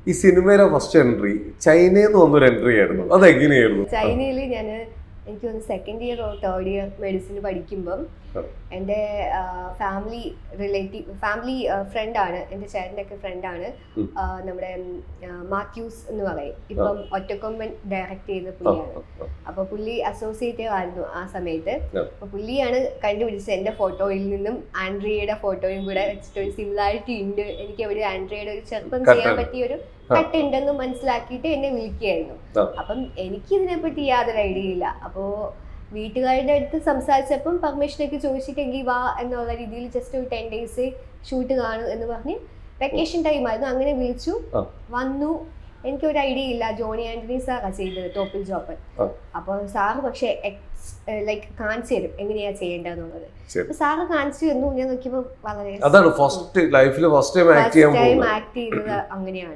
ഈ സിനിമയിലെ first entry ചൈനയിൽ നിന്ന് വന്നൊരു എൻട്രി ആയിരുന്നു, അതെങ്ങനെയായിരുന്നു? ചൈനയിൽ എനിക്ക് തോന്നുന്നു second year or third year medicine പഠിക്കുമ്പം എൻ്റെ ഫാമിലി ഫ്രണ്ടാണ്, എൻ്റെ ചേട്ടൻ്റെ ഒക്കെ ഫ്രണ്ടാണ് നമ്മുടെ മാത്യൂസ് എന്ന് പറയും. ഇപ്പം ഒറ്റക്കൊമ്പൻ ഡയറക്റ്റ് ചെയ്ത പുള്ളിയാണ്. അപ്പൊ പുള്ളി അസോസിയേറ്റീവ് ആയിരുന്നു ആ സമയത്ത്. അപ്പൊ പുള്ളിയാണ് കണ്ടുപിടിച്ചത് എൻ്റെ ഫോട്ടോയിൽ നിന്നും ആൻഡ്രിയയുടെ ഫോട്ടോയും കൂടെ വെച്ചിട്ട് ഒരു സിമിലാരിറ്റി ഉണ്ട്, എനിക്ക് എവിടെ ആൻഡ്രിയയുടെ ഒരു ചെറുപ്പം ചെയ്യാൻ പറ്റിയ ഒരു കട്ട് ഉണ്ടെന്ന് മനസ്സിലാക്കിയിട്ട് എന്നെ വിളിക്കുകയായിരുന്നു. അപ്പം എനിക്ക് ഇതിനെപ്പറ്റി യാതൊരു ഐഡിയ ഇല്ല. അപ്പോ വീട്ടുകാരുടെ അടുത്ത് സംസാരിച്ചപ്പം പെർമിഷനൊക്കെ ചോദിച്ചിട്ടെങ്കിൽ വാ എന്നുള്ള രീതിയിൽ ജസ്റ്റ് ഒരു 10 days ഷൂട്ട് കാണും എന്ന് പറഞ്ഞ് വെക്കേഷൻ ടൈം ആയിരുന്നു. അങ്ങനെ വിളിച്ചു, വന്നു. എനിക്കൊരു ഐഡിയ ഇല്ല, ജോണി ആന്റണി സാറാ ചെയ്തത് ടോപ്പിൽ ജോപ്പൻ. അപ്പോൾ സാറ് പക്ഷേ ലൈക്ക് കാണിച്ചു തരും എങ്ങനെയാ ചെയ്യേണ്ടതെന്നുള്ളത്. സാറ് കാണിച്ചു തന്നു. ഞാൻ നോക്കിയപ്പോൾ വളരെ ഫസ്റ്റ് ടൈം ആക്ട് ചെയ്തത് അങ്ങനെയാണ്.